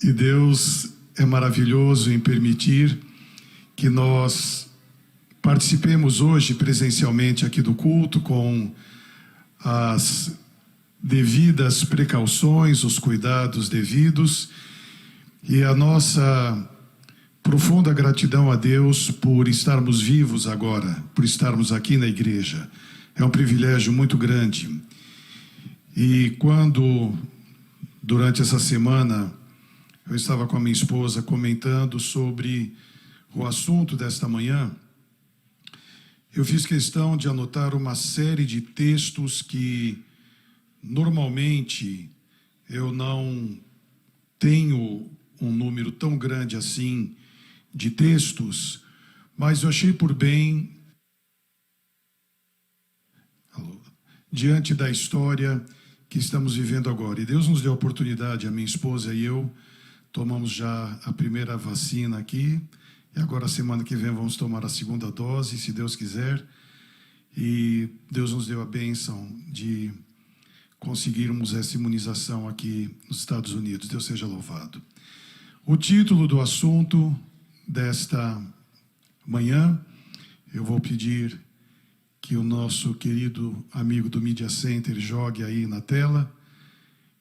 E Deus é maravilhoso em permitir que nós participemos hoje presencialmente aqui do culto com as devidas precauções, os cuidados devidos, e a nossa profunda gratidão a Deus por estarmos vivos agora, por estarmos aqui na igreja. É um privilégio muito grande. E quando, durante essa semana, eu estava com a minha esposa comentando sobre o assunto desta manhã, eu fiz questão de anotar uma série de textos que normalmente eu não tenho um número tão grande assim de textos, mas eu achei por bem, diante da história que estamos vivendo agora. E Deus nos deu a oportunidade, a minha esposa e eu, tomamos já a primeira vacina aqui, e agora semana que vem vamos tomar a segunda dose, se Deus quiser. E Deus nos deu a bênção de conseguirmos essa imunização aqui nos Estados Unidos. Deus seja louvado. O título do assunto desta manhã, eu vou pedir que o nosso querido amigo do Media Center jogue aí na tela: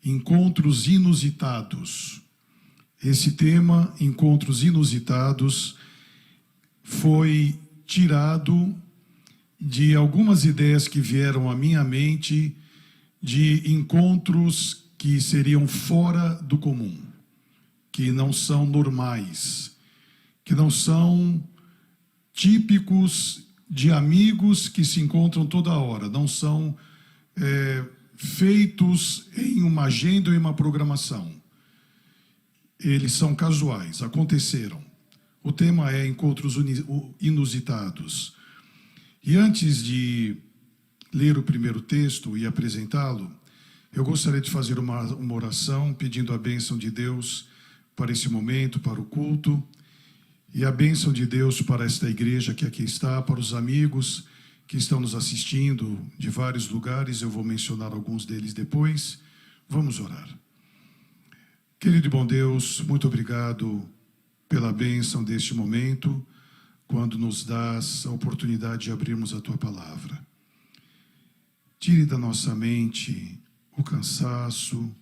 Encontros Inusitados. Esse tema, Encontros Inusitados, foi tirado de algumas ideias que vieram à minha mente de encontros que seriam fora do comum, que não são normais, que não são típicos de amigos que se encontram toda hora, não são feitos em uma agenda ou em uma programação. Eles são casuais, aconteceram. O tema é Encontros Inusitados. E antes de ler o primeiro texto e apresentá-lo, eu gostaria de fazer uma oração pedindo a bênção de Deus para esse momento, para o culto, e a bênção de Deus para esta igreja que aqui está, para os amigos que estão nos assistindo de vários lugares. Eu vou mencionar alguns deles depois. Vamos orar. Querido e bom Deus, muito obrigado pela bênção deste momento, quando nos dás a oportunidade de abrirmos a Tua Palavra. Tire da nossa mente o cansaço,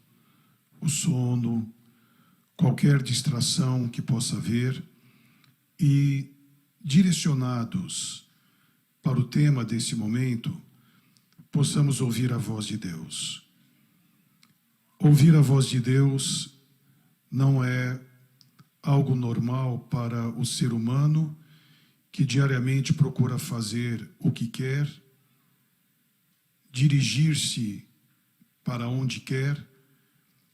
o sono, qualquer distração que possa haver, e, direcionados para o tema desse momento, possamos ouvir a voz de Deus. Ouvir a voz de Deus não é algo normal para o ser humano que diariamente procura fazer o que quer, dirigir-se para onde quer,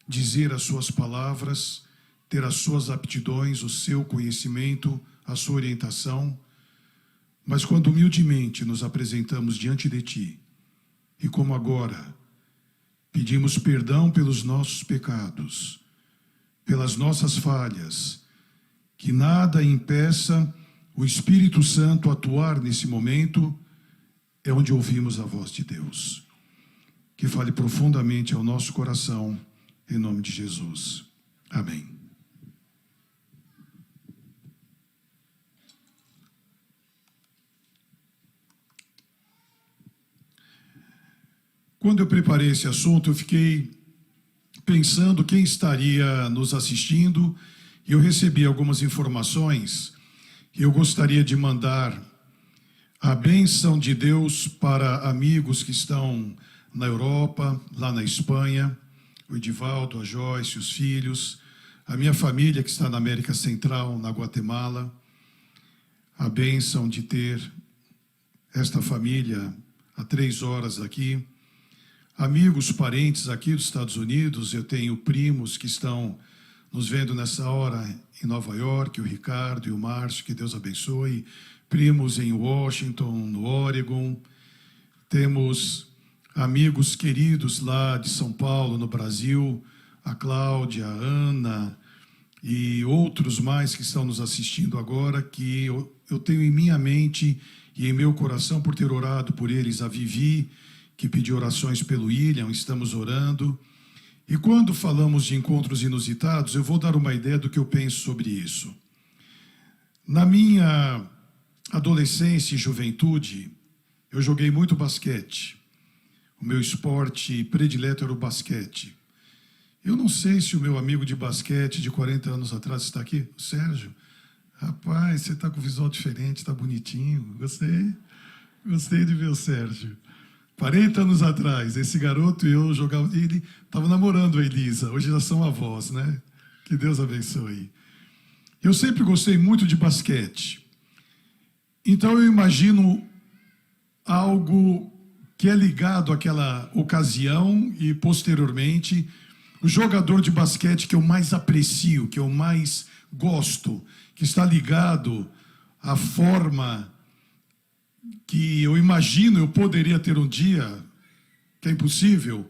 dizer as suas palavras, ter as suas aptidões, o seu conhecimento, a sua orientação. Mas quando humildemente nos apresentamos diante de Ti, e como agora pedimos perdão pelos nossos pecados, pelas nossas falhas, que nada impeça o Espírito Santo atuar nesse momento, é onde ouvimos a voz de Deus. Que fale profundamente ao nosso coração, em nome de Jesus. Amém. Quando eu preparei esse assunto, eu fiquei pensando quem estaria nos assistindo, e eu recebi algumas informações que eu gostaria de mandar a bênção de Deus para amigos que estão na Europa, lá na Espanha, o Edivaldo, a Joyce, os filhos, a minha família que está na América Central, na Guatemala, a bênção de ter esta família a 3 horas daqui, amigos, parentes aqui dos Estados Unidos. Eu tenho primos que estão nos vendo nessa hora em Nova York, o Ricardo e o Márcio, que Deus abençoe. Primos em Washington, no Oregon. Temos amigos queridos lá de São Paulo, no Brasil, a Cláudia, a Ana e outros mais que estão nos assistindo agora, que eu tenho em minha mente e em meu coração por ter orado por eles. A Vivi, que pediu orações pelo William, estamos orando. E quando falamos de encontros inusitados, eu vou dar uma ideia do que eu penso sobre isso. Na minha adolescência e juventude, eu joguei muito basquete. O meu esporte predileto era o basquete. Eu não sei se o meu amigo de basquete de 40 anos atrás está aqui, o Sérgio. Rapaz, você está com visual diferente, está bonitinho. Gostei de ver o Sérgio. 40 anos atrás, esse garoto e eu jogava. Ele estava namorando a Elisa, hoje já são avós, né? Que Deus abençoe. Eu sempre gostei muito de basquete. Então eu imagino algo que é ligado àquela ocasião e posteriormente. O jogador de basquete que eu mais aprecio, que eu mais gosto, que está ligado à forma que eu imagino eu poderia ter um dia, que é impossível.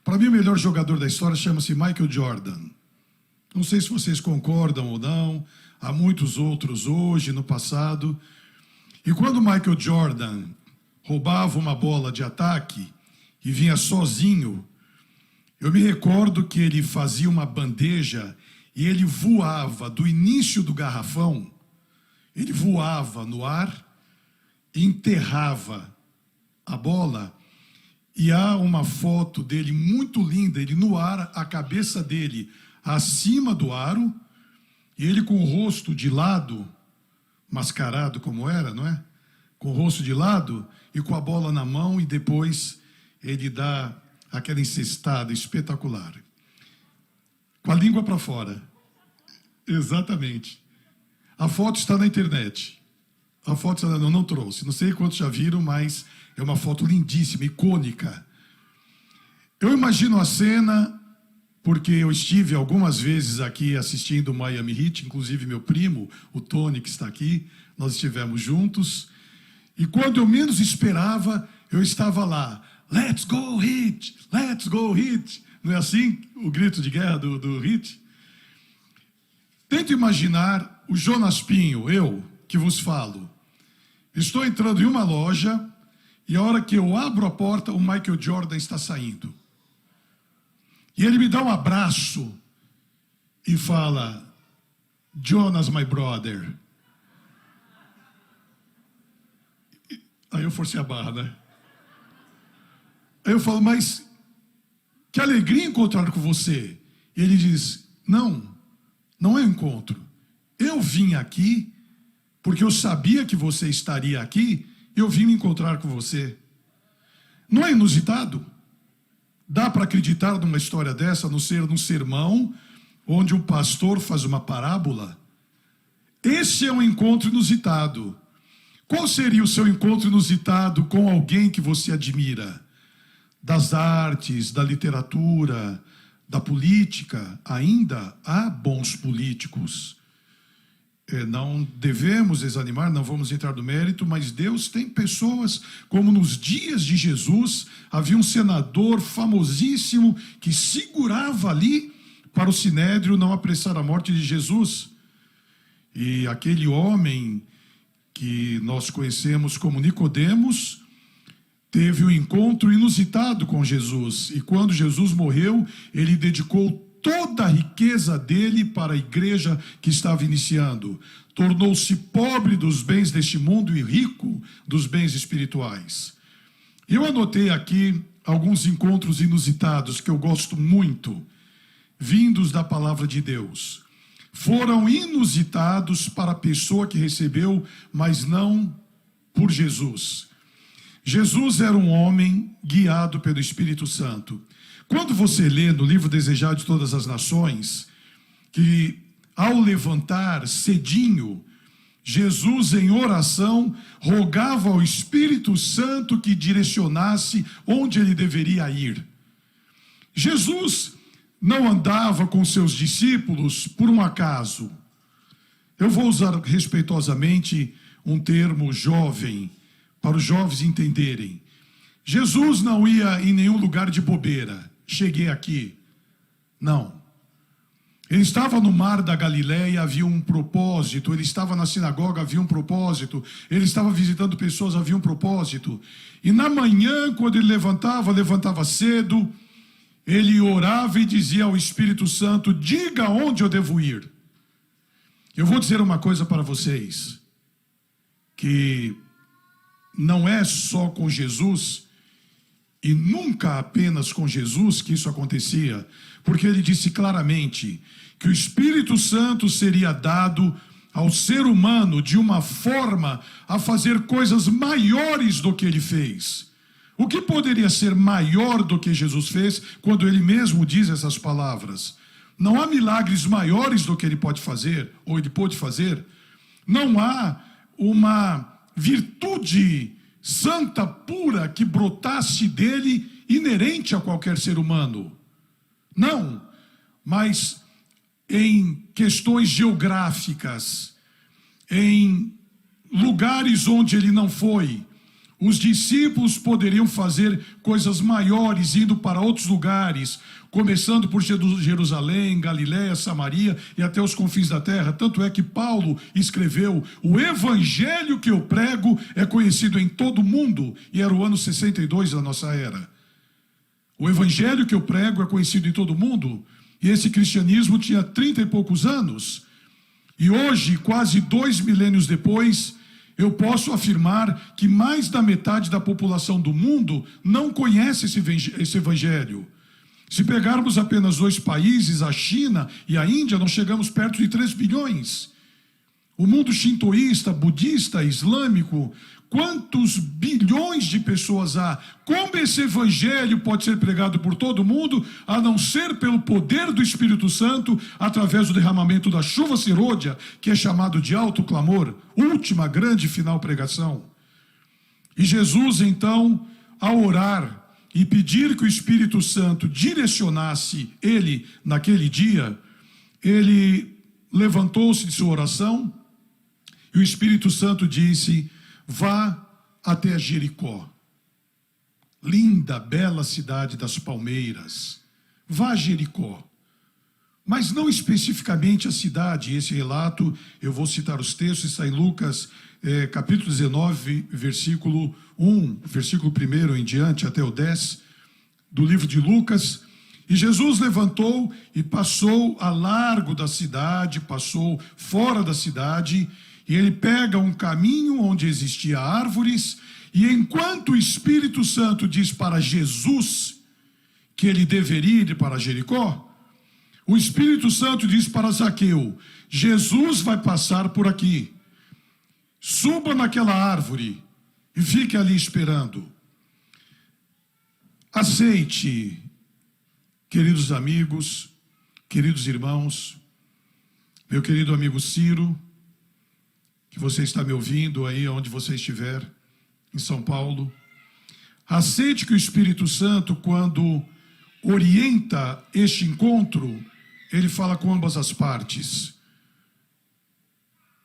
Para mim, o melhor jogador da história chama-se Michael Jordan. Não sei se vocês concordam ou não, há muitos outros hoje, no passado. E quando Michael Jordan roubava uma bola de ataque e vinha sozinho, eu me recordo que ele fazia uma bandeja e ele voava do início do garrafão, ele voava no ar, enterrava a bola, e há uma foto dele muito linda, ele no ar, a cabeça dele acima do aro, e ele com o rosto de lado, mascarado como era, não é? Com o rosto de lado e com a bola na mão, e depois ele dá aquela encestada espetacular. Com a língua para fora. Exatamente. A foto está na internet. A foto eu não trouxe. Não sei quantos já viram, mas é uma foto lindíssima, icônica. Eu imagino a cena, porque eu estive algumas vezes aqui assistindo o Miami Heat, inclusive meu primo, o Tony, que está aqui, nós estivemos juntos. E quando eu menos esperava, eu estava lá. Let's go Heat! Let's go Heat! Não é assim o grito de guerra do Heat? Tento imaginar o Jonas Pinho, eu, que vos falo. Estou entrando em uma loja e a hora que eu abro a porta, o Michael Jordan está saindo. E ele me dá um abraço e fala, Jonas, my brother. Aí eu forcei a barra, né? Aí eu falo, mas que alegria encontrar com você. E ele diz, não é um encontro. Eu vim aqui porque eu sabia que você estaria aqui e eu vim me encontrar com você. Não é inusitado? Dá para acreditar numa história dessa, num sermão, onde um pastor faz uma parábola? Esse é um encontro inusitado. Qual seria o seu encontro inusitado com alguém que você admira? Das artes, da literatura, da política? Ainda há bons políticos. Não devemos desanimar, não vamos entrar no mérito, mas Deus tem pessoas, como nos dias de Jesus, havia um senador famosíssimo que segurava ali para o sinédrio não apressar a morte de Jesus. E aquele homem que nós conhecemos como Nicodemos teve um encontro inusitado com Jesus. E quando Jesus morreu, ele dedicou toda a riqueza dele para a igreja que estava iniciando. Tornou-se pobre dos bens deste mundo e rico dos bens espirituais. Eu anotei aqui alguns encontros inusitados que eu gosto muito, vindos da palavra de Deus. Foram inusitados para a pessoa que recebeu, mas não por Jesus. Jesus era um homem guiado pelo Espírito Santo. Quando você lê no livro Desejado de Todas as Nações, que ao levantar cedinho, Jesus em oração rogava ao Espírito Santo que direcionasse onde ele deveria ir. Jesus não andava com seus discípulos por um acaso. Eu vou usar respeitosamente um termo jovem, para os jovens entenderem. Jesus não ia em nenhum lugar de bobeira. Cheguei aqui. Não. Ele estava no mar da Galileia, havia um propósito. Ele estava na sinagoga, havia um propósito. Ele estava visitando pessoas, havia um propósito. E na manhã, quando ele levantava cedo. ele orava e dizia ao Espírito Santo: diga onde eu devo ir. Eu vou dizer uma coisa para vocês, que não é só com Jesus, e nunca apenas com Jesus que isso acontecia, porque ele disse claramente que o Espírito Santo seria dado ao ser humano de uma forma a fazer coisas maiores do que ele fez. O que poderia ser maior do que Jesus fez quando ele mesmo diz essas palavras? Não há milagres maiores do que ele pode fazer, ou ele pôde fazer. Não há uma virtude santa, pura, que brotasse dele, inerente a qualquer ser humano. Não, mas em questões geográficas, em lugares onde ele não foi, os discípulos poderiam fazer coisas maiores, indo para outros lugares, começando por Jerusalém, Galiléia, Samaria e até os confins da terra. Tanto é que Paulo escreveu: o evangelho que eu prego é conhecido em todo o mundo, e era o ano 62 da nossa era. O evangelho que eu prego é conhecido em todo o mundo, e esse cristianismo tinha 30 e poucos anos, e hoje, quase 2 milênios depois, eu posso afirmar que mais da metade da população do mundo não conhece esse evangelho. Se pegarmos apenas 2 países, a China e a Índia, nós chegamos perto de 3 bilhões. O mundo shintoísta, budista, islâmico, quantos bilhões de pessoas há? Como esse evangelho pode ser pregado por todo mundo, a não ser pelo poder do Espírito Santo, através do derramamento da chuva serôdia, que é chamado de alto clamor, última grande final pregação. E Jesus, então, ao orar e pedir que o Espírito Santo direcionasse ele naquele dia, ele levantou-se de sua oração, e o Espírito Santo disse: vá até Jericó. Linda, bela cidade das palmeiras. Vá a Jericó. Mas não especificamente a cidade. Esse relato, eu vou citar os textos, está em Lucas, capítulo 19, versículo 1, versículo 1 em diante, até o 10, do livro de Lucas. E Jesus levantou e passou a largo da cidade, passou fora da cidade, e ele pega um caminho onde existia árvores, e enquanto o Espírito Santo diz para Jesus que ele deveria ir para Jericó, o Espírito Santo diz para Zaqueu: Jesus vai passar por aqui. Suba naquela árvore e fique ali esperando. Aceite, queridos amigos, queridos irmãos, meu querido amigo Ciro, que você está me ouvindo aí onde você estiver, em São Paulo. Aceite que o Espírito Santo, quando orienta este encontro, ele fala com ambas as partes.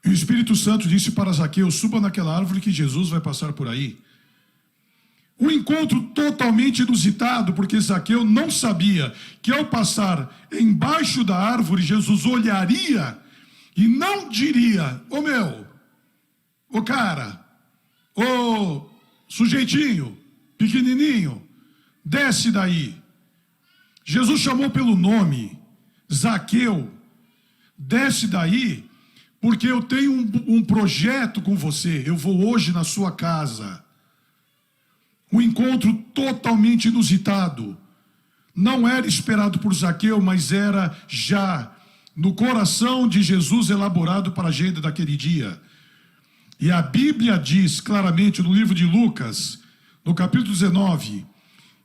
E o Espírito Santo disse para Zaqueu: suba naquela árvore que Jesus vai passar por aí. Um encontro totalmente inusitado, porque Zaqueu não sabia que ao passar embaixo da árvore, Jesus olharia e não diria: ô meu, ô cara, ô sujeitinho, pequenininho, desce daí. Jesus chamou pelo nome: Zaqueu, desce daí, porque eu tenho um projeto com você. Eu vou hoje na sua casa. Um encontro totalmente inusitado. Não era esperado por Zaqueu, mas era já no coração de Jesus elaborado para a agenda daquele dia. E a Bíblia diz claramente no livro de Lucas, no capítulo 19,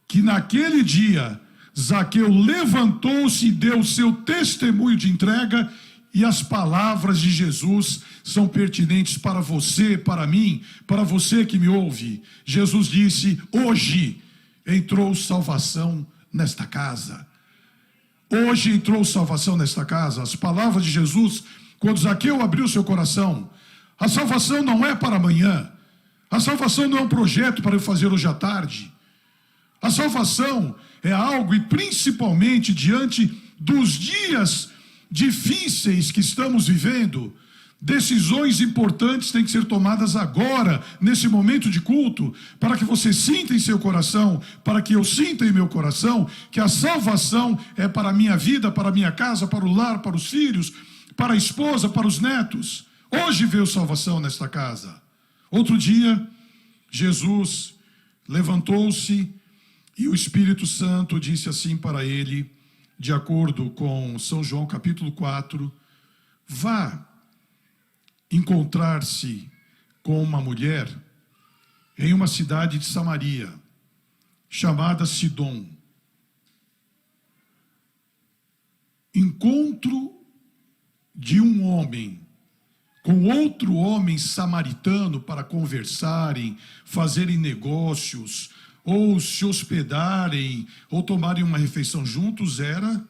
que naquele dia Zaqueu levantou-se e deu o seu testemunho de entrega, e as palavras de Jesus são pertinentes para você, para mim, para você que me ouve. Jesus disse: hoje entrou salvação nesta casa. Hoje entrou salvação nesta casa. As palavras de Jesus, quando Zaqueu abriu seu coração: a salvação não é para amanhã. A salvação não é um projeto para eu fazer hoje à tarde. A salvação é algo, e principalmente diante dos dias difíceis que estamos vivendo, Decisões importantes têm que ser tomadas agora, nesse momento de culto, para que você sinta em seu coração, para que eu sinta em meu coração, que a salvação é para a minha vida, para a minha casa, para o lar, para os filhos, para a esposa, para os netos. Hoje veio salvação nesta casa. Outro dia, Jesus levantou-se e o Espírito Santo disse assim para ele, de acordo com São João capítulo 4, vá encontrar-se com uma mulher em uma cidade de Samaria, chamada Sidom. Encontro de um homem com outro homem samaritano para conversarem, fazerem negócios, ou se hospedarem, ou tomarem uma refeição juntos, era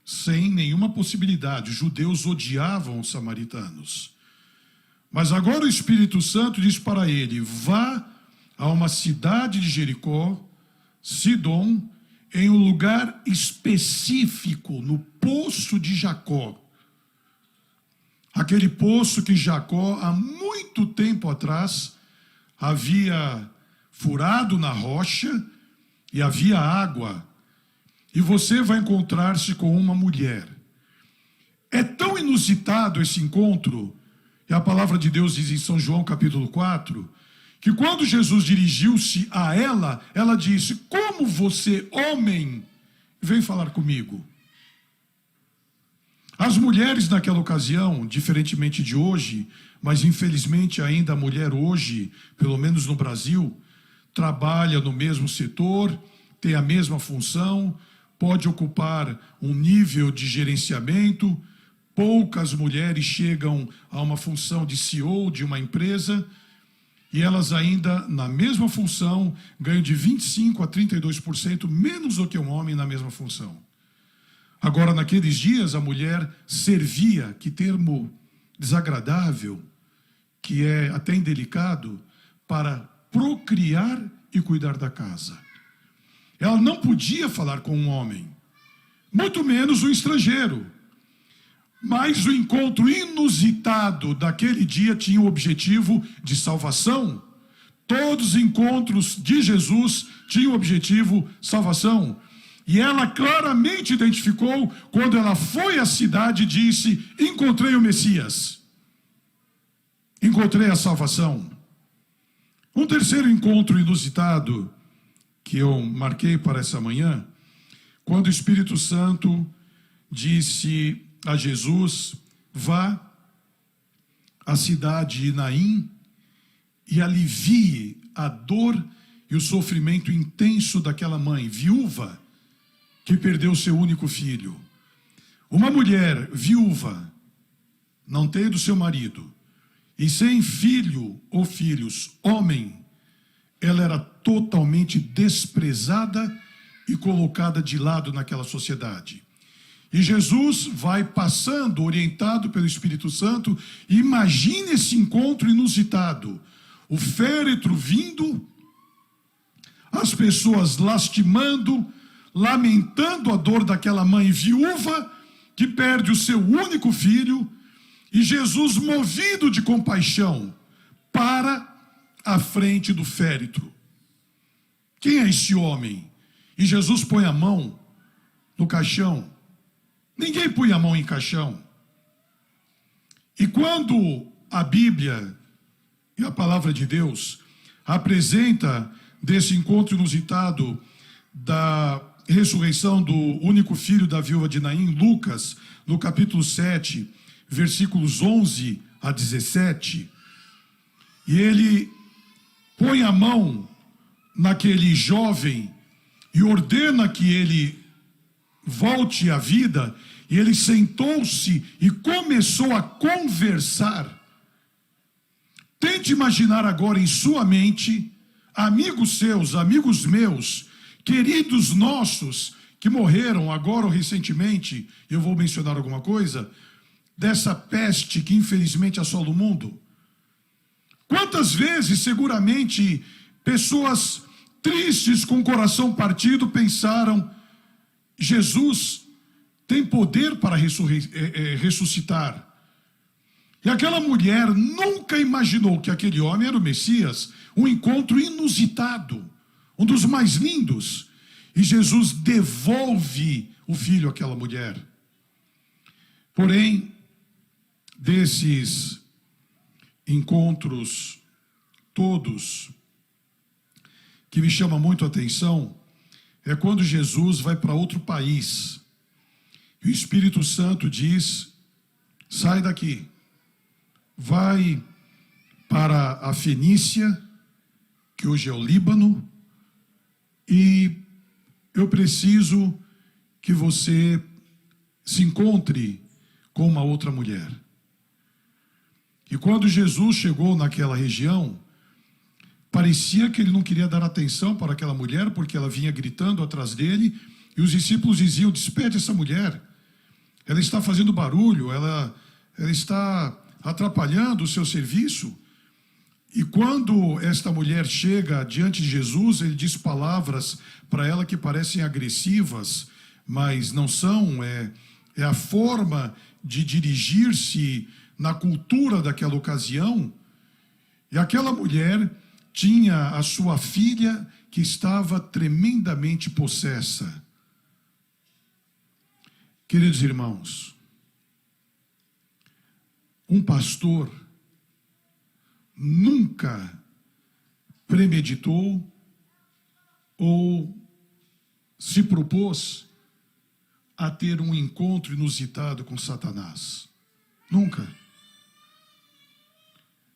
sem nenhuma possibilidade. Os judeus odiavam os samaritanos. Mas agora o Espírito Santo diz para ele, vá a uma cidade de Jericó, Sidom, em um lugar específico, no poço de Jacó. Aquele poço que Jacó, há muito tempo atrás, havia furado na rocha e havia água. E você vai encontrar-se com uma mulher. É tão inusitado esse encontro, e a palavra de Deus diz em São João capítulo 4, que quando Jesus dirigiu-se a ela, ela disse, como você, homem, vem falar comigo? As mulheres naquela ocasião, diferentemente de hoje, mas infelizmente ainda a mulher hoje, pelo menos no Brasil, trabalha no mesmo setor, tem a mesma função, pode ocupar um nível de gerenciamento. Poucas mulheres chegam a uma função de CEO de uma empresa e elas ainda, na mesma função, ganham de 25% a 32% menos do que um homem na mesma função. Agora, naqueles dias, a mulher servia, que termo desagradável, que é até indelicado, para procriar e cuidar da casa. Ela não podia falar com um homem, muito menos um estrangeiro. Mas o encontro inusitado daquele dia tinha o objetivo de salvação. Todos os encontros de Jesus tinham o objetivo salvação. E ela claramente identificou, quando ela foi à cidade e disse, encontrei o Messias. Encontrei a salvação. Um terceiro encontro inusitado que eu marquei para essa manhã, quando o Espírito Santo disse a Jesus, vá à cidade de Naim e alivie a dor e o sofrimento intenso daquela mãe, viúva, que perdeu seu único filho. Uma mulher viúva, não tendo seu marido, e sem filho ou filhos, homem, ela era totalmente desprezada e colocada de lado naquela sociedade. E Jesus vai passando, orientado pelo Espírito Santo, e imagine esse encontro inusitado. O féretro vindo, as pessoas lastimando, lamentando a dor daquela mãe viúva, que perde o seu único filho, e Jesus, movido de compaixão, para à frente do féretro. Quem é esse homem? E Jesus põe a mão no caixão. Ninguém põe a mão em caixão. E quando a Bíblia e a palavra de Deus apresenta desse encontro inusitado da ressurreição do único filho da viúva de Naim, Lucas, no capítulo 7, versículos 11 a 17, e ele põe a mão naquele jovem e ordena que ele volte à vida, e ele sentou-se e começou a conversar. Tente imaginar agora em sua mente, amigos seus, amigos meus, queridos nossos, que morreram agora ou recentemente, eu vou mencionar alguma coisa, dessa peste que infelizmente assola o mundo. Quantas vezes, seguramente, pessoas tristes, com o coração partido, pensaram, Jesus tem poder para ressuscitar. E aquela mulher nunca imaginou que aquele homem era o Messias. Um encontro inusitado, um dos mais lindos. E Jesus devolve o filho àquela mulher. Porém, desses encontros todos, que me chama muito a atenção, é quando Jesus vai para outro país. E o Espírito Santo diz: sai daqui, vai para a Fenícia, que hoje é o Líbano, e eu preciso que você se encontre com uma outra mulher. E quando Jesus chegou naquela região, parecia que ele não queria dar atenção para aquela mulher, porque ela vinha gritando atrás dele, e os discípulos diziam: despede essa mulher, ela está fazendo barulho, ela está atrapalhando o seu serviço. E quando esta mulher chega diante de Jesus, ele diz palavras para ela que parecem agressivas, mas não são, é a forma de dirigir-se na cultura daquela ocasião. E aquela mulher tinha a sua filha que estava tremendamente possessa. Queridos irmãos, um pastor nunca premeditou ou se propôs a ter um encontro inusitado com Satanás. Nunca.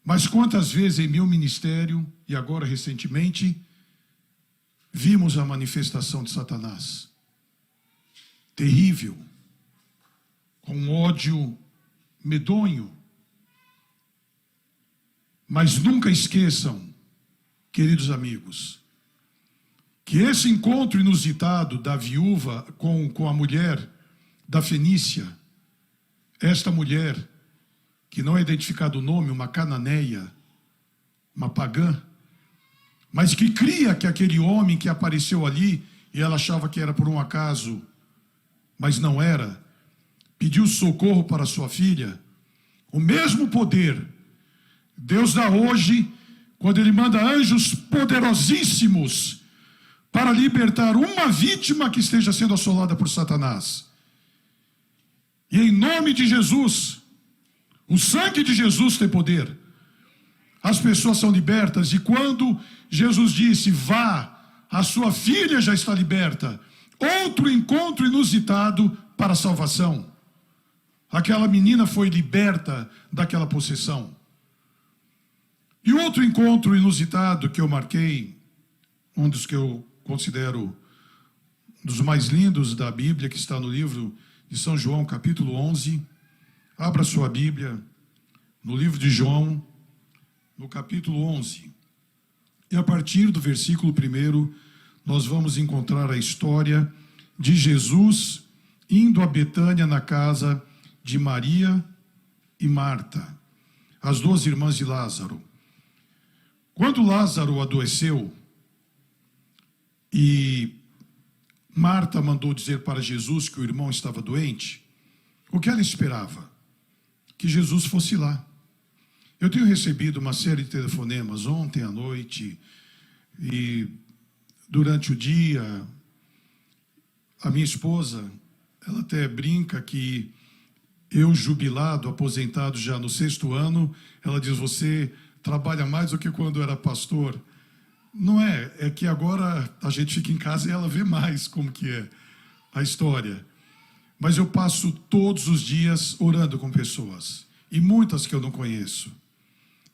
Mas quantas vezes em meu ministério, e agora recentemente, vimos a manifestação de Satanás. Terrível, com ódio medonho. Mas nunca esqueçam, queridos amigos, que esse encontro inusitado da viúva com a mulher da Fenícia, esta mulher, que não é identificado o nome, uma cananeia, uma pagã, mas que cria que aquele homem que apareceu ali, e ela achava que era por um acaso, mas não era, pediu socorro para sua filha, o mesmo poder Deus dá hoje, quando Ele manda anjos poderosíssimos para libertar uma vítima que esteja sendo assolada por Satanás. E em nome de Jesus, o sangue de Jesus tem poder. As pessoas são libertas, e quando Jesus disse: vá, a sua filha já está liberta, outro encontro inusitado para a salvação. Aquela menina foi liberta daquela possessão. E outro encontro inusitado que eu marquei, um dos que eu considero dos mais lindos da Bíblia, que está no livro de São João, capítulo 11. Abra sua Bíblia no livro de João, no capítulo 11. E a partir do versículo 1, nós vamos encontrar a história de Jesus indo a Betânia na casa de Maria e Marta, as duas irmãs de Lázaro. Quando Lázaro adoeceu e Marta mandou dizer para Jesus que o irmão estava doente, o que ela esperava? Que Jesus fosse lá. Eu tenho recebido uma série de telefonemas ontem à noite e durante o dia. A minha esposa, ela até brinca que eu, jubilado, aposentado já no 6º ano, ela diz: você trabalha mais do que quando era pastor. Não é, é que agora a gente fica em casa e ela vê mais como que é a história. Mas eu passo todos os dias orando com pessoas, e muitas que eu não conheço,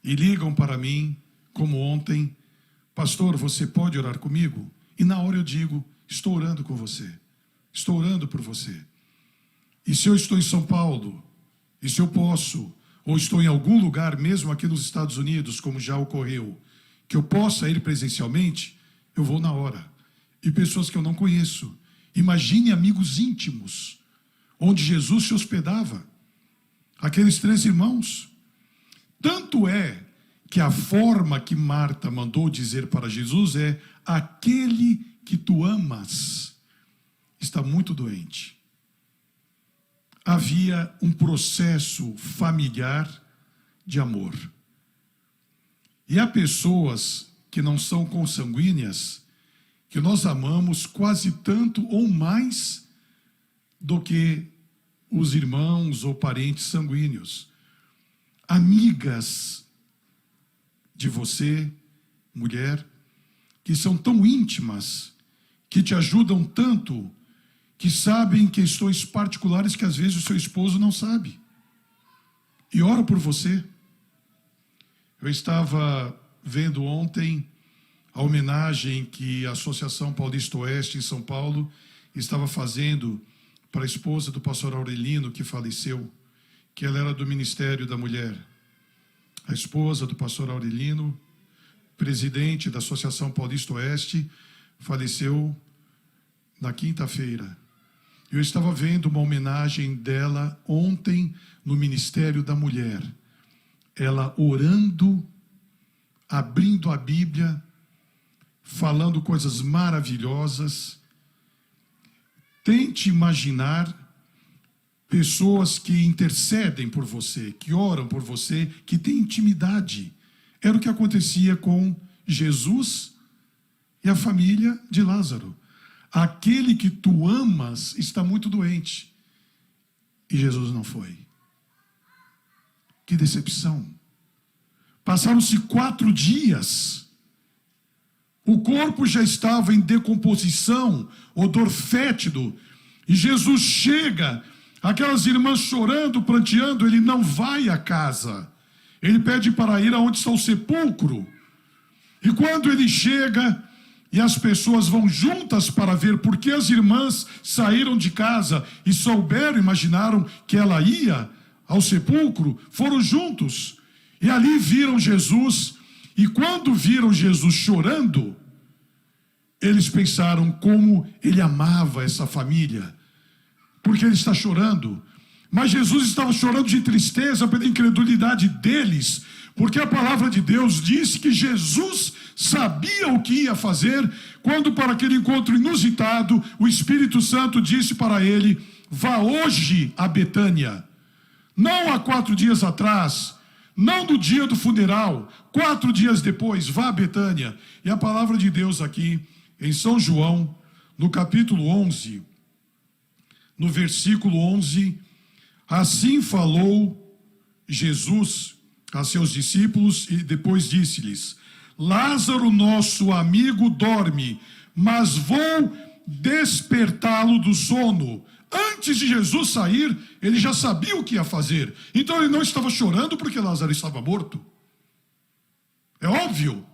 e ligam para mim, como ontem: pastor, você pode orar comigo? E na hora eu digo: estou orando com você, estou orando por você. E se eu estou em São Paulo, e se eu posso, ou estou em algum lugar, mesmo aqui nos Estados Unidos, como já ocorreu, que eu possa ir presencialmente, eu vou na hora. E pessoas que eu não conheço. Imagine amigos íntimos, onde Jesus se hospedava. Aqueles 3 irmãos. Tanto é que a forma que Marta mandou dizer para Jesus é: aquele que tu amas está muito doente. Havia um processo familiar de amor. E há pessoas que não são consanguíneas, que nós amamos quase tanto ou mais do que os irmãos ou parentes sanguíneos. Amigas de você, mulher, que são tão íntimas, que te ajudam tanto, que sabem questões particulares que às vezes o seu esposo não sabe. E oro por você. Eu estava vendo ontem a homenagem que a Associação Paulista Oeste em São Paulo estava fazendo para a esposa do pastor Aurelino, que faleceu, que ela era do Ministério da Mulher. A esposa do pastor Aurelino, presidente da Associação Paulista Oeste, faleceu na quinta-feira. Eu estava vendo uma homenagem dela ontem no Ministério da Mulher. Ela orando, abrindo a Bíblia, falando coisas maravilhosas. Tente imaginar pessoas que intercedem por você, que oram por você, que têm intimidade. Era o que acontecia com Jesus e a família de Lázaro. Aquele que tu amas está muito doente. E Jesus não foi. Que decepção. Passaram-se 4 dias. O corpo já estava em decomposição, odor fétido. E Jesus chega, aquelas irmãs chorando, pranteando, ele não vai à casa. Ele pede para ir aonde está o sepulcro. E quando ele chega, e as pessoas vão juntas para ver, porque as irmãs saíram de casa e souberam, imaginaram que ela ia ao sepulcro, foram juntos. E ali viram Jesus, e quando viram Jesus chorando, eles pensaram como ele amava essa família, porque ele está chorando. Mas Jesus estava chorando de tristeza pela incredulidade deles, porque a palavra de Deus diz que Jesus sabia o que ia fazer, quando para aquele encontro inusitado, o Espírito Santo disse para ele: vá hoje a Betânia. Não há 4 dias atrás, não no dia do funeral, 4 dias depois, vá a Betânia. E a palavra de Deus aqui, em São João, no capítulo 11, no versículo 11, assim falou Jesus a seus discípulos e depois disse-lhes: Lázaro, nosso amigo, dorme, mas vou despertá-lo do sono. Antes de Jesus sair, ele já sabia o que ia fazer. Então ele não estava chorando porque Lázaro estava morto. É óbvio.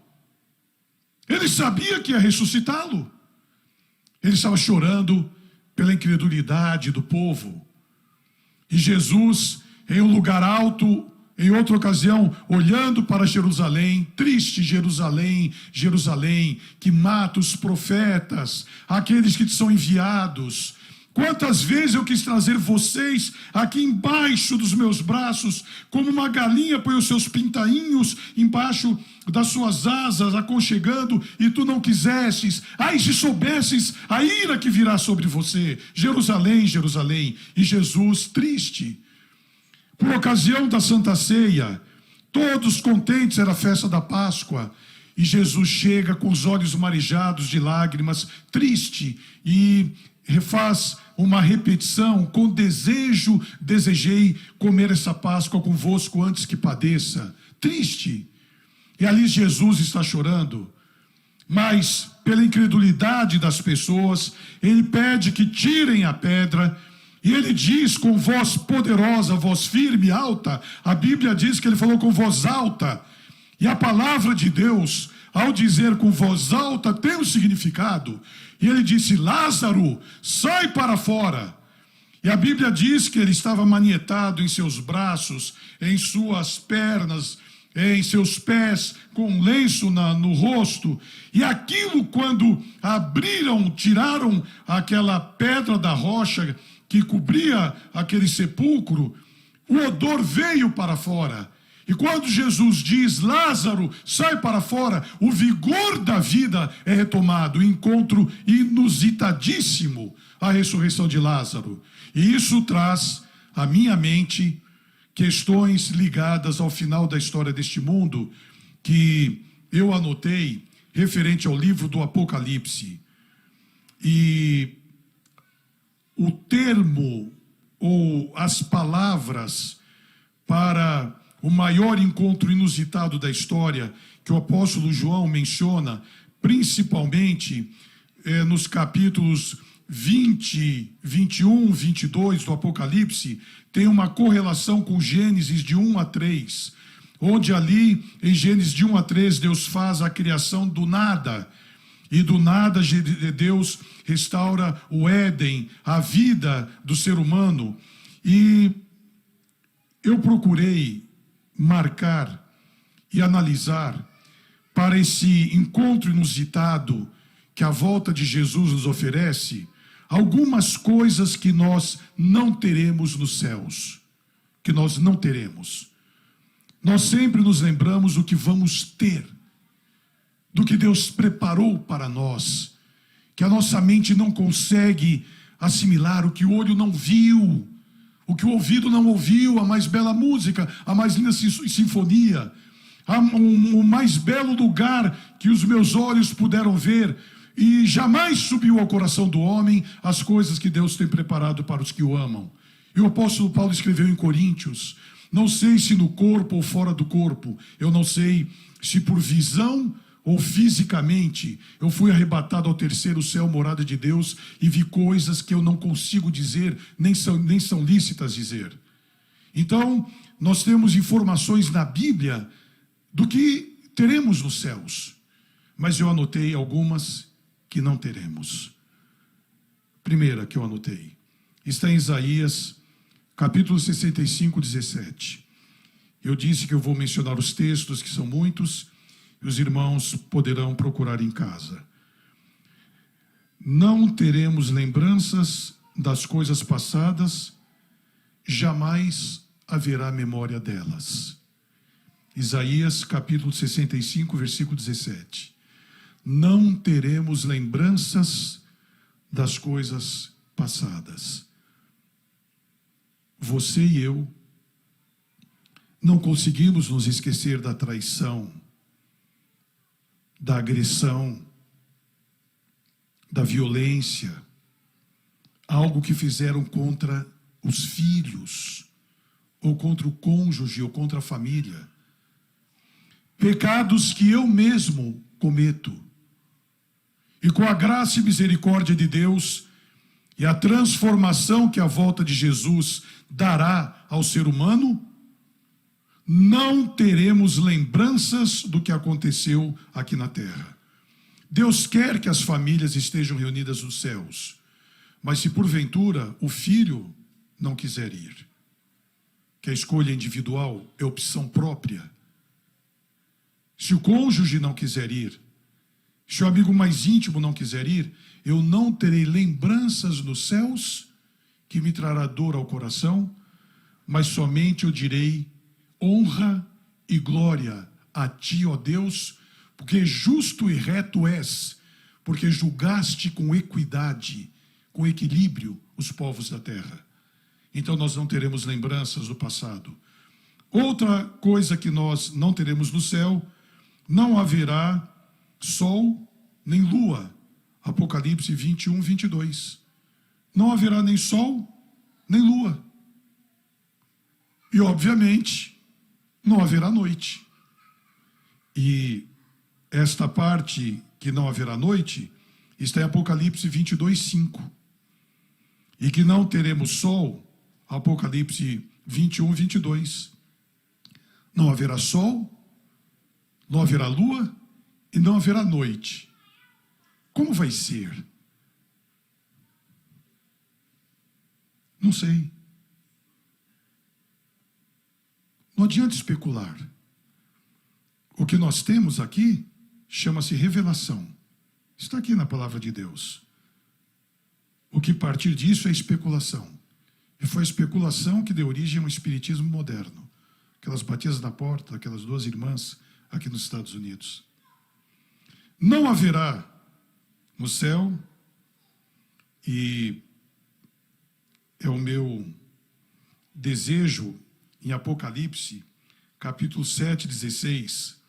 Ele sabia que ia ressuscitá-lo. Ele estava chorando pela incredulidade do povo. E Jesus, em um lugar alto, em outra ocasião, olhando para Jerusalém, triste Jerusalém, Jerusalém, que mata os profetas, aqueles que te são enviados. Quantas vezes eu quis trazer vocês aqui embaixo dos meus braços, como uma galinha põe os seus pintainhos embaixo das suas asas, aconchegando, e tu não quisesses. Ai, se soubesses a ira que virá sobre você. Jerusalém, Jerusalém. E Jesus, triste. Por ocasião da Santa Ceia, todos contentes, era a festa da Páscoa, e Jesus chega com os olhos marejados de lágrimas, triste, e faz uma repetição: com desejo, desejei comer essa Páscoa convosco antes que padeça. Triste. E ali Jesus está chorando, mas pela incredulidade das pessoas, ele pede que tirem a pedra. E ele diz com voz poderosa, voz firme e alta. A Bíblia diz que ele falou com voz alta. E a palavra de Deus, ao dizer com voz alta, tem um significado. E ele disse: Lázaro, sai para fora. E a Bíblia diz que ele estava manietado em seus braços, em suas pernas, em seus pés, com um lenço no rosto. E aquilo, quando abriram, tiraram aquela pedra da rocha que cobria aquele sepulcro, o odor veio para fora. E quando Jesus diz: Lázaro, sai para fora, o vigor da vida é retomado. Um encontro inusitadíssimo, a ressurreição de Lázaro. E isso traz à minha mente questões ligadas ao final da história deste mundo que eu anotei referente ao livro do Apocalipse. E o termo ou as palavras para o maior encontro inusitado da história que o apóstolo João menciona, principalmente nos capítulos 20, 21, 22 do Apocalipse, tem uma correlação com Gênesis de 1 a 3, onde ali, em Gênesis de 1 a 3, Deus faz a criação do nada, e do nada Deus restaura o Éden, a vida do ser humano. E eu procurei marcar e analisar para esse encontro inusitado que a volta de Jesus nos oferece, algumas coisas que nós não teremos nos céus, que nós não teremos. Nós sempre nos lembramos do que vamos ter, do que Deus preparou para nós, que a nossa mente não consegue assimilar, o que o olho não viu, o que o ouvido não ouviu, a mais bela música, a mais linda sinfonia, o mais belo lugar que os meus olhos puderam ver, e jamais subiu ao coração do homem as coisas que Deus tem preparado para os que o amam. E o apóstolo Paulo escreveu em Coríntios: não sei se no corpo ou fora do corpo, eu não sei se por visão ou fisicamente eu fui arrebatado ao terceiro céu, morada de Deus, e vi coisas que eu não consigo dizer, nem são lícitas dizer. Então, nós temos informações na Bíblia do que teremos nos céus, mas eu anotei algumas que não teremos. Primeira que eu anotei está em Isaías, capítulo 65, 17. Eu disse que eu vou mencionar os textos, que são muitos, e os irmãos poderão procurar em casa. Não teremos lembranças das coisas passadas, jamais haverá memória delas. Isaías, capítulo 65, versículo 17. Não teremos lembranças das coisas passadas. Você e eu não conseguimos nos esquecer da traição, da agressão, da violência, algo que fizeram contra os filhos, ou contra o cônjuge, ou contra a família. Pecados que eu mesmo cometo. E com a graça e misericórdia de Deus e a transformação que a volta de Jesus dará ao ser humano, não teremos lembranças do que aconteceu aqui na terra. Deus quer que as famílias estejam reunidas nos céus, mas se porventura o filho não quiser ir, que a escolha individual é opção própria, se o cônjuge não quiser ir, se o amigo mais íntimo não quiser ir, eu não terei lembranças nos céus que me trará dor ao coração, mas somente eu direi: honra e glória a ti, ó Deus, porque justo e reto és, porque julgaste com equidade, com equilíbrio os povos da terra. Então nós não teremos lembranças do passado. Outra coisa que nós não teremos no céu: não haverá sol nem lua. Apocalipse 21, 22. Não haverá nem sol nem lua. E obviamente não haverá noite. E esta parte que não haverá noite está em Apocalipse 22, 5. E que não teremos sol, Apocalipse 21, 22. Não haverá sol, não haverá lua e não haverá noite. Como vai ser? Não sei. Não adianta especular. O que nós temos aqui chama-se revelação. Está aqui na palavra de Deus. O que partir disso é especulação. E foi a especulação que deu origem ao espiritismo moderno. Aquelas batidas na porta, aquelas duas irmãs aqui nos Estados Unidos. Não haverá no céu, e é o meu desejo em Apocalipse, capítulo 7, 16,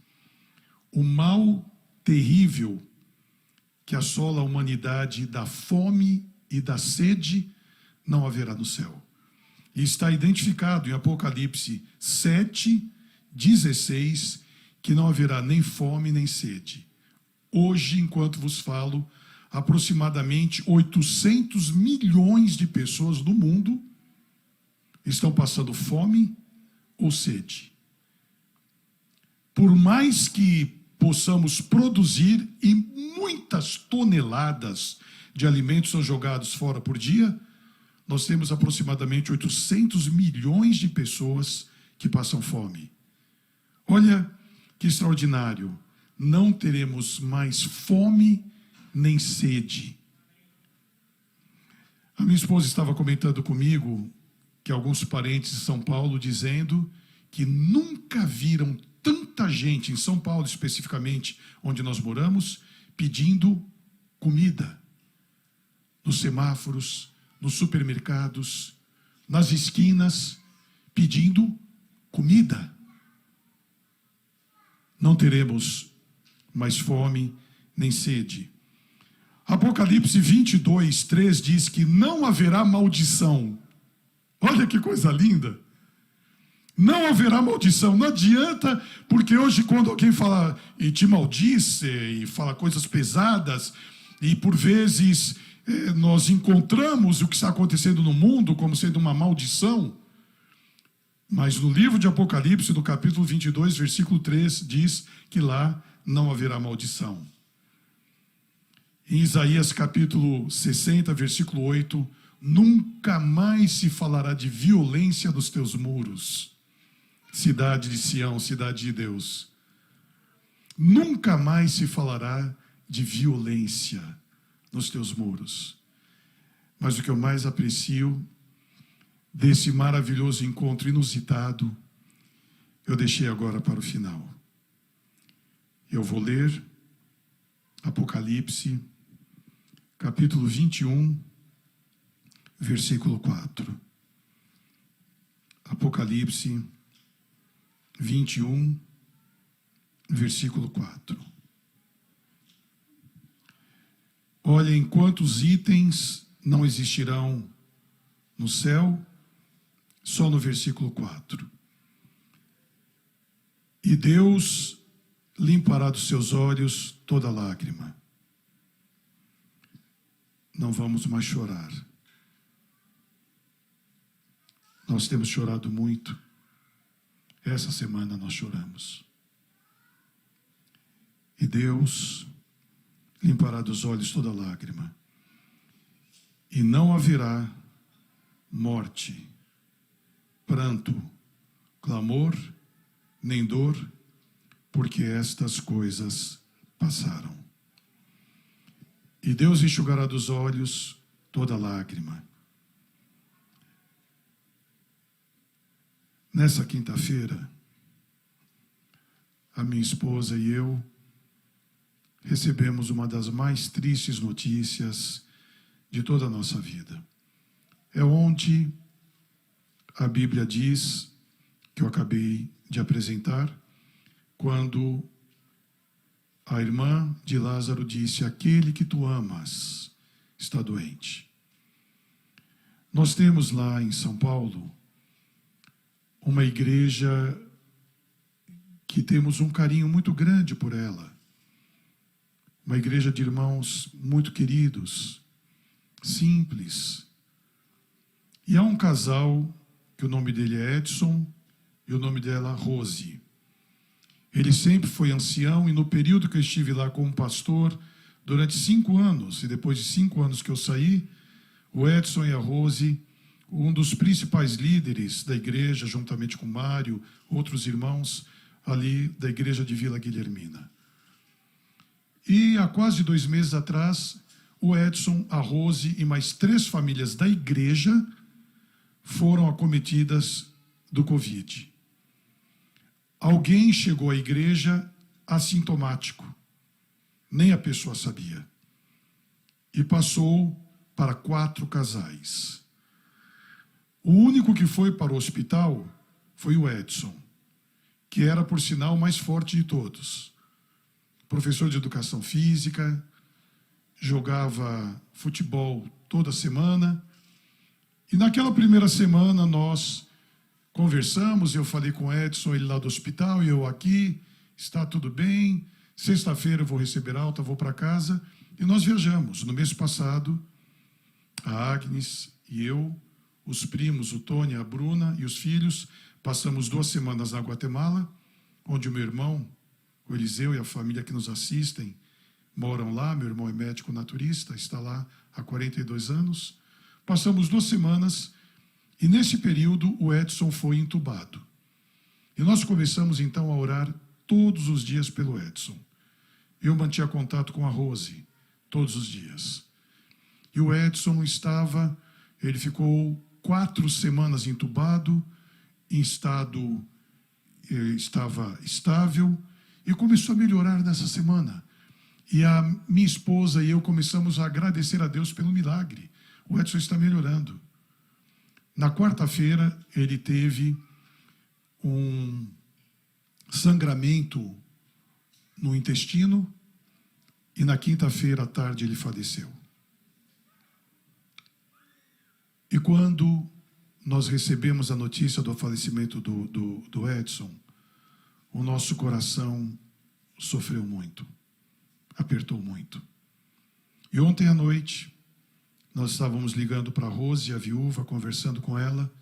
o mal terrível que assola a humanidade da fome e da sede não haverá no céu. E está identificado em Apocalipse 7, 16, que não haverá nem fome nem sede. Hoje, enquanto vos falo, aproximadamente 800 milhões de pessoas no mundo estão passando fome ou sede. Por mais que possamos produzir, e muitas toneladas de alimentos são jogados fora por dia, nós temos aproximadamente 800 milhões de pessoas que passam fome. Olha que extraordinário. Não teremos mais fome nem sede. A minha esposa estava comentando comigo que alguns parentes de São Paulo dizendo que nunca viram tanta gente, em São Paulo especificamente, onde nós moramos, pedindo comida. Nos semáforos, nos supermercados, nas esquinas, pedindo comida. Não teremos mais fome nem sede. Apocalipse 22, 3 diz que não haverá maldição. Olha que coisa linda. Não haverá maldição. Não adianta, porque hoje quando alguém fala e te maldice e fala coisas pesadas, e por vezes nós encontramos o que está acontecendo no mundo como sendo uma maldição, mas no livro de Apocalipse, no capítulo 22, versículo 3, diz que lá não haverá maldição. Em Isaías capítulo 60, versículo 8, nunca mais se falará de violência nos teus muros, cidade de Sião, cidade de Deus. Nunca mais se falará de violência nos teus muros. Mas o que eu mais aprecio desse maravilhoso encontro inusitado, eu deixei agora para o final. Eu vou ler Apocalipse, capítulo 21, versículo 4. Apocalipse 21, versículo 4. Olhem quantos itens não existirão no céu, só no versículo 4. E Deus limpará dos seus olhos toda lágrima. Não vamos mais chorar. Nós temos chorado muito. Essa semana nós choramos. E Deus limpará dos olhos toda lágrima. E não haverá morte, pranto, clamor, nem dor, porque estas coisas passaram. E Deus enxugará dos olhos toda lágrima. Nessa quinta-feira, a minha esposa e eu recebemos uma das mais tristes notícias de toda a nossa vida. É onde a Bíblia diz, que eu acabei de apresentar, quando a irmã de Lázaro disse: aquele que tu amas está doente. Nós temos lá em São Paulo uma igreja que temos um carinho muito grande por ela. Uma igreja de irmãos muito queridos, simples. E há um casal, que o nome dele é Edson, e o nome dela Rose. Ele sempre foi ancião, e no período que eu estive lá como pastor, durante 5 anos, e depois de 5 anos que eu saí, o Edson e a Rose, um dos principais líderes da igreja, juntamente com Mário, outros irmãos, ali da igreja de Vila Guilhermina. E há quase 2 meses atrás, o Edson, a Rose e mais 3 famílias da igreja foram acometidas do Covid. Alguém chegou à igreja assintomático, nem a pessoa sabia, e passou para 4 casais. O único que foi para o hospital foi o Edson, que era, por sinal, o mais forte de todos. Professor de educação física, jogava futebol toda semana. E naquela primeira semana nós conversamos, eu falei com o Edson, ele lá do hospital, e eu aqui, está tudo bem, sexta-feira eu vou receber alta, vou para casa. E nós viajamos. No mês passado, a Agnes e eu, os primos, o Tony, a Bruna e os filhos, passamos 2 semanas na Guatemala, onde o meu irmão, o Eliseu e a família que nos assistem, moram lá. Meu irmão é médico naturista, está lá há 42 anos. Passamos 2 semanas e, nesse período, o Edson foi entubado. E nós começamos, então, a orar todos os dias pelo Edson. Eu mantinha contato com a Rose todos os dias. E o Edson ele ficou 4 semanas entubado, estava estável, e começou a melhorar nessa semana. E a minha esposa e eu começamos a agradecer a Deus pelo milagre. O Edson está melhorando. Na quarta-feira, ele teve um sangramento no intestino, e na quinta-feira à tarde ele faleceu. E quando nós recebemos a notícia do falecimento do Edson, o nosso coração sofreu muito, apertou muito. E ontem à noite, nós estávamos ligando para a Rose, a viúva, conversando com ela,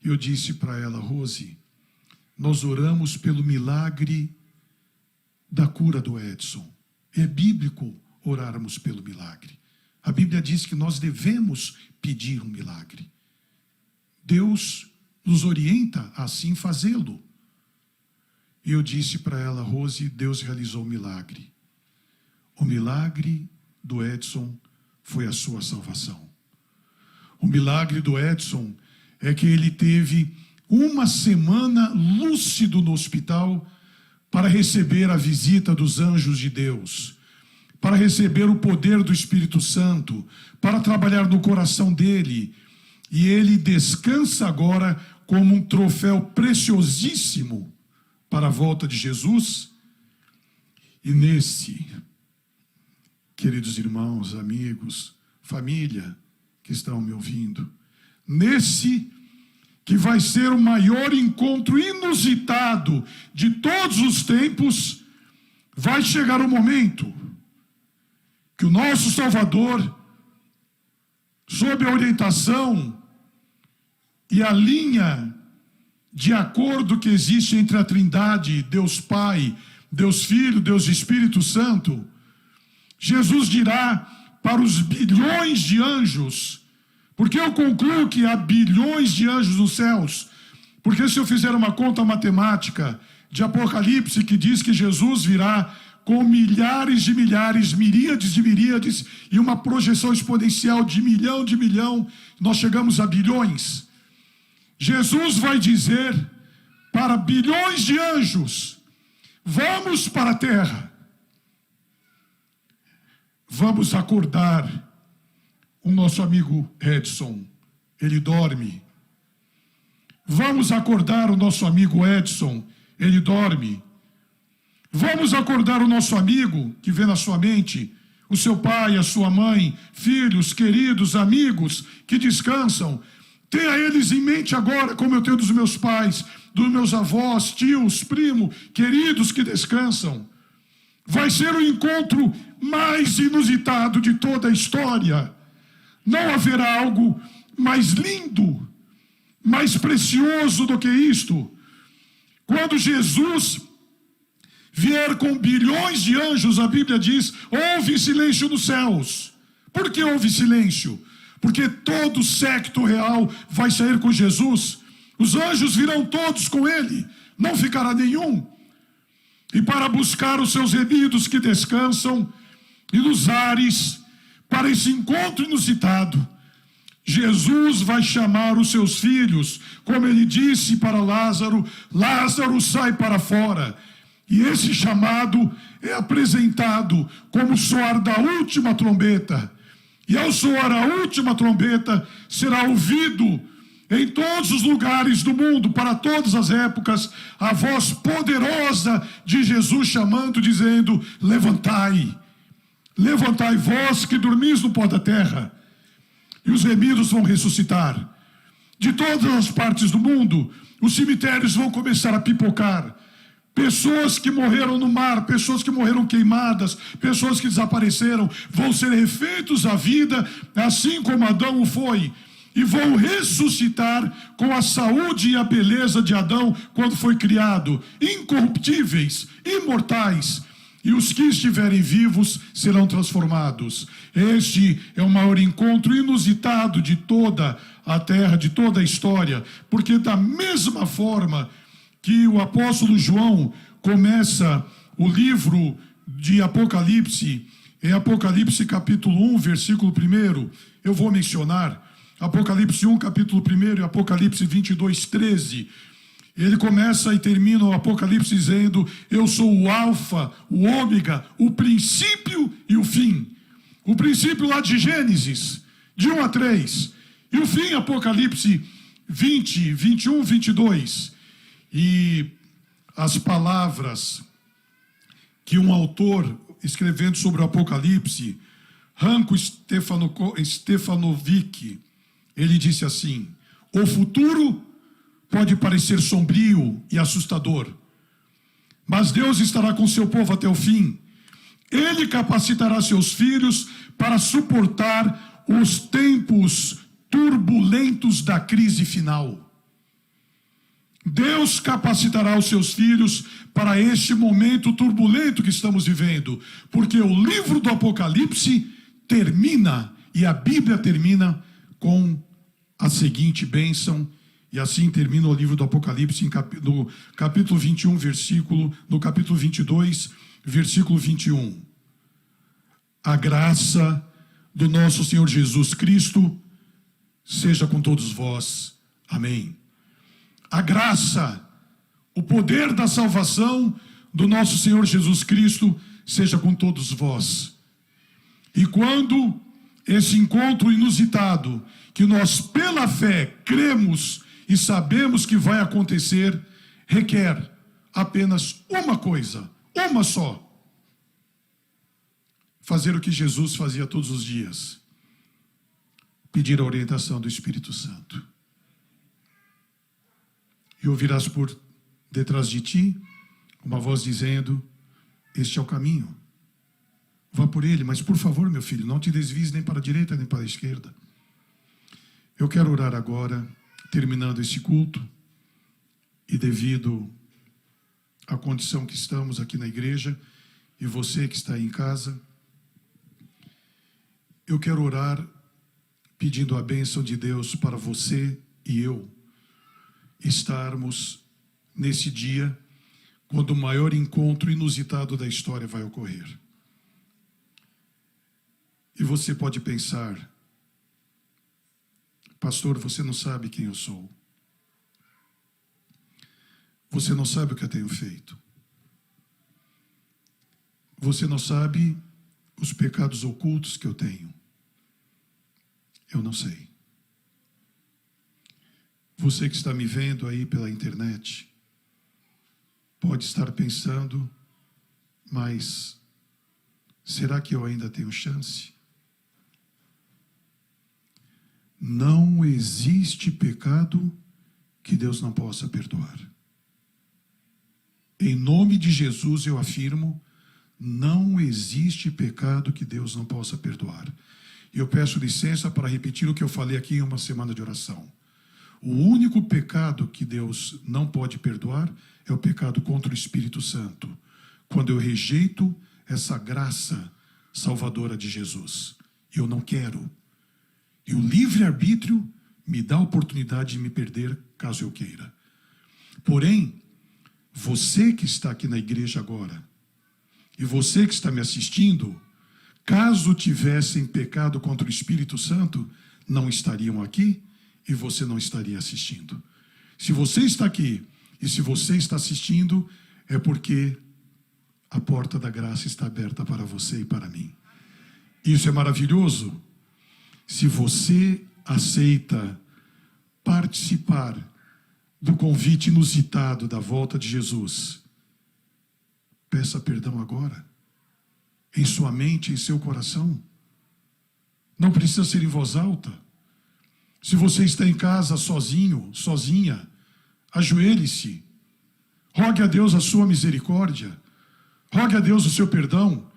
e eu disse para ela: Rose, nós oramos pelo milagre da cura do Edson. É bíblico orarmos pelo milagre. A Bíblia diz que nós devemos pedir um milagre. Deus nos orienta a assim fazê-lo. E eu disse para ela: Rose, Deus realizou o milagre. O milagre do Edson foi a sua salvação. O milagre do Edson é que ele teve 1 semana lúcido no hospital para receber a visita dos anjos de Deus, para receber o poder do Espírito Santo, para trabalhar no coração dele. E ele descansa agora como um troféu preciosíssimo para a volta de Jesus. E queridos irmãos, amigos, família que estão me ouvindo, nesse que vai ser o maior encontro inusitado de todos os tempos, vai chegar o momento que o nosso Salvador, sob a orientação e a linha de acordo que existe entre a Trindade, Deus Pai, Deus Filho, Deus Espírito Santo, Jesus dirá para os bilhões de anjos, porque eu concluo que há bilhões de anjos nos céus, porque se eu fizer uma conta matemática de Apocalipse que diz que Jesus virá com milhares de milhares, miríades de miríades, e uma projeção exponencial de milhão, nós chegamos a bilhões. Jesus vai dizer para bilhões de anjos: vamos para a terra. Vamos acordar o nosso amigo Edson, ele dorme. Vamos acordar o nosso amigo Edson, ele dorme. Vamos acordar o nosso amigo que vê na sua mente o seu pai, a sua mãe, filhos, queridos, amigos que descansam. Tenha eles em mente agora, como eu tenho dos meus pais, dos meus avós, tios, primos, queridos que descansam. Vai ser o encontro mais inusitado de toda a história. Não haverá algo mais lindo, mais precioso do que isto. Quando Jesus vier com bilhões de anjos, a Bíblia diz: houve silêncio nos céus. Por que houve silêncio? Porque todo o séquito real vai sair com Jesus. Os anjos virão todos com ele, não ficará nenhum. E para buscar os seus remidos que descansam, e nos ares, para esse encontro inusitado, Jesus vai chamar os seus filhos, como ele disse para Lázaro: Lázaro, sai para fora. E esse chamado é apresentado como o soar da última trombeta. E ao soar a última trombeta, será ouvido Em todos os lugares do mundo, para todas as épocas, a voz poderosa de Jesus chamando, dizendo: levantai, levantai vós que dormis no pó da terra, e os remidos vão ressuscitar. De todas as partes do mundo, os cemitérios vão começar a pipocar. Pessoas que morreram no mar, pessoas que morreram queimadas, pessoas que desapareceram, vão ser refeitos à vida, assim como Adão o foi. E vão ressuscitar com a saúde e a beleza de Adão quando foi criado, incorruptíveis, imortais. E os que estiverem vivos serão transformados. Este é o maior encontro inusitado de toda a terra, de toda a história, porque da mesma forma que o apóstolo João começa o livro de Apocalipse, em Apocalipse capítulo 1, versículo 1, eu vou mencionar Apocalipse 1, capítulo 1 e Apocalipse 22, 13. Ele começa e termina o Apocalipse dizendo: eu sou o alfa, o ômega, o princípio e o fim. O princípio lá de Gênesis, de 1 a 3. E o fim, Apocalipse 20, 21, 22. E as palavras que um autor, escrevendo sobre o Apocalipse, Ranko Stefanovic, ele disse assim: o futuro pode parecer sombrio e assustador, mas Deus estará com seu povo até o fim. Ele capacitará seus filhos para suportar os tempos turbulentos da crise final. Deus capacitará os seus filhos para este momento turbulento que estamos vivendo, porque o livro do Apocalipse termina, e a Bíblia termina com a seguinte bênção, e assim termina o livro do Apocalipse no capítulo 21, no capítulo 22, versículo 21. A graça do nosso Senhor Jesus Cristo seja com todos vós. Amém. A graça, o poder da salvação do nosso Senhor Jesus Cristo seja com todos vós. E quando esse encontro inusitado, que nós pela fé cremos e sabemos que vai acontecer, requer apenas uma coisa, uma só: fazer o que Jesus fazia todos os dias, pedir a orientação do Espírito Santo. E ouvirás por detrás de ti uma voz dizendo: este é o caminho, vá por ele, mas por favor, meu filho, não te desvies nem para a direita nem para a esquerda. Eu quero orar agora, terminando esse culto, e devido à condição que estamos aqui na igreja, e você que está aí em casa, eu quero orar pedindo a bênção de Deus para você e eu estarmos nesse dia, quando o maior encontro inusitado da história vai ocorrer. E você pode pensar: pastor, você não sabe quem eu sou. Você não sabe o que eu tenho feito. Você não sabe os pecados ocultos que eu tenho. Eu não sei. Você que está me vendo aí pela internet pode estar pensando: mas será que eu ainda tenho chance? Não existe pecado que Deus não possa perdoar. Em nome de Jesus eu afirmo: não existe pecado que Deus não possa perdoar. E eu peço licença para repetir o que eu falei aqui em uma semana de oração. O único pecado que Deus não pode perdoar é o pecado contra o Espírito Santo, quando eu rejeito essa graça salvadora de Jesus. Eu não quero. E o livre-arbítrio me dá a oportunidade de me perder, caso eu queira. Porém, você que está aqui na igreja agora, e você que está me assistindo, caso tivessem pecado contra o Espírito Santo, não estariam aqui e você não estaria assistindo. Se você está aqui e se você está assistindo, é porque a porta da graça está aberta para você e para mim. Isso é maravilhoso. Se você aceita participar do convite inusitado da volta de Jesus, peça perdão agora, em sua mente, em seu coração. Não precisa ser em voz alta. Se você está em casa sozinho, sozinha, ajoelhe-se, rogue a Deus a sua misericórdia, rogue a Deus o seu perdão.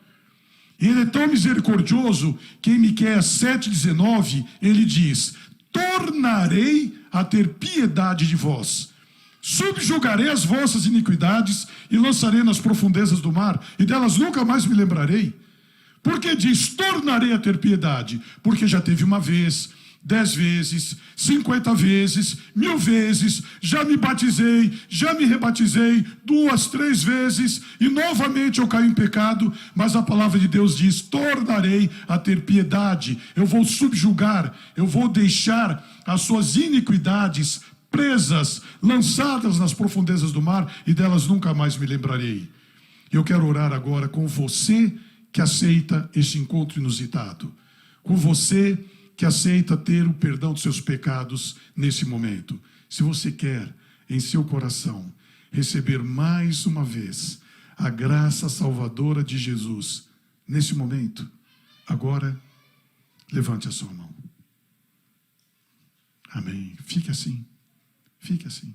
Ele é tão misericordioso que em Miqueias 7,19 ele diz: tornarei a ter piedade de vós, subjugarei as vossas iniquidades e lançarei nas profundezas do mar, e delas nunca mais me lembrarei. Por que diz tornarei a ter piedade? Porque já teve uma vez, 10 vezes, 50 vezes, 1000 vezes, já me batizei, já me rebatizei 2, 3 vezes, e novamente eu caio em pecado, mas a palavra de Deus diz: tornarei a ter piedade, eu vou subjugar, eu vou deixar as suas iniquidades presas, lançadas nas profundezas do mar, e delas nunca mais me lembrarei. Eu quero orar agora com você que aceita este encontro inusitado, com você que aceita ter o perdão dos seus pecados nesse momento. Se você quer, em seu coração, receber mais uma vez a graça salvadora de Jesus, nesse momento, agora, levante a sua mão. Amém. Fique assim. Fique assim.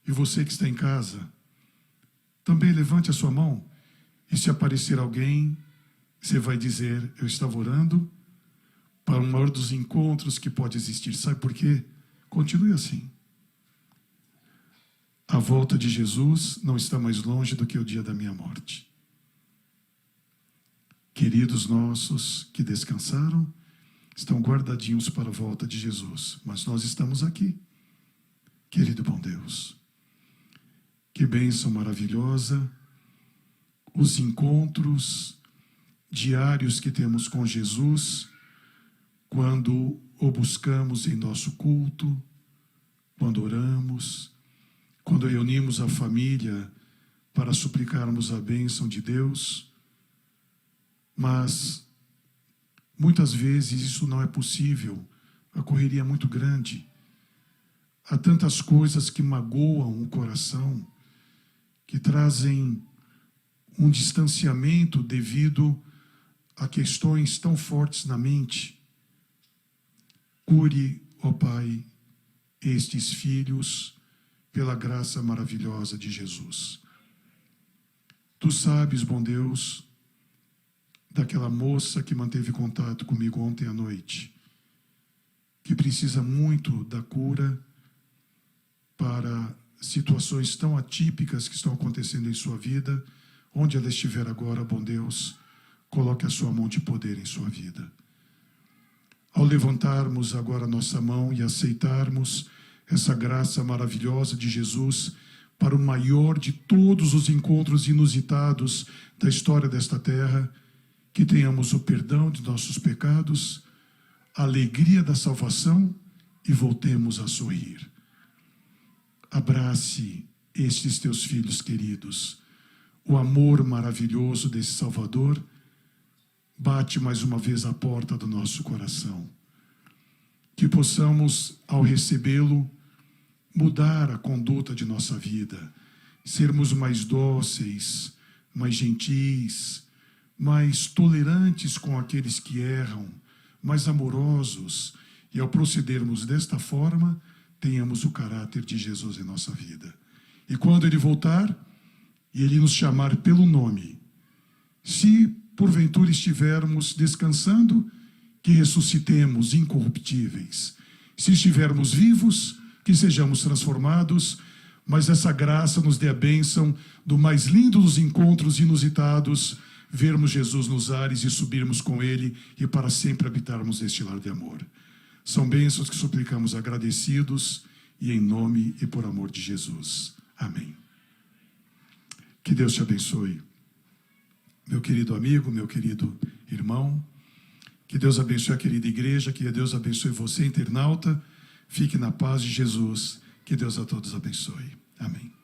E você que está em casa, também levante a sua mão. E se aparecer alguém, você vai dizer: eu estava orando para o maior dos encontros que pode existir. Sabe por quê? Continue assim. A volta de Jesus não está mais longe do que o dia da minha morte. Queridos nossos que descansaram, estão guardadinhos para a volta de Jesus. Mas nós estamos aqui. Querido bom Deus, que bênção maravilhosa os encontros diários que temos com Jesus, quando o buscamos em nosso culto, quando oramos, quando reunimos a família para suplicarmos a bênção de Deus. Mas muitas vezes isso não é possível, a correria é muito grande. Há tantas coisas que magoam o coração, que trazem um distanciamento devido a questões tão fortes na mente. Cure, ó Pai, estes filhos pela graça maravilhosa de Jesus. Tu sabes, bom Deus, daquela moça que manteve contato comigo ontem à noite, que precisa muito da cura para situações tão atípicas que estão acontecendo em sua vida. Onde ela estiver agora, bom Deus, coloque a sua mão de poder em sua vida. Ao levantarmos agora a nossa mão e aceitarmos essa graça maravilhosa de Jesus para o maior de todos os encontros inusitados da história desta terra, que tenhamos o perdão de nossos pecados, a alegria da salvação e voltemos a sorrir. Abrace estes teus filhos queridos. O amor maravilhoso desse Salvador bate mais uma vez à porta do nosso coração. Que possamos, ao recebê-lo, mudar a conduta de nossa vida, sermos mais dóceis, mais gentis, mais tolerantes com aqueles que erram, mais amorosos, e ao procedermos desta forma, tenhamos o caráter de Jesus em nossa vida. E quando Ele voltar, e Ele nos chamar pelo nome, se porventura estivermos descansando, que ressuscitemos incorruptíveis. Se estivermos vivos, que sejamos transformados, mas essa graça nos dê a bênção do mais lindo dos encontros inusitados, vermos Jesus nos ares e subirmos com Ele e para sempre habitarmos este lar de amor. São bênçãos que suplicamos agradecidos e em nome e por amor de Jesus. Amém. Que Deus te abençoe, meu querido amigo, meu querido irmão. Que Deus abençoe a querida igreja, que Deus abençoe você, internauta. Fique na paz de Jesus. Que Deus a todos abençoe. Amém.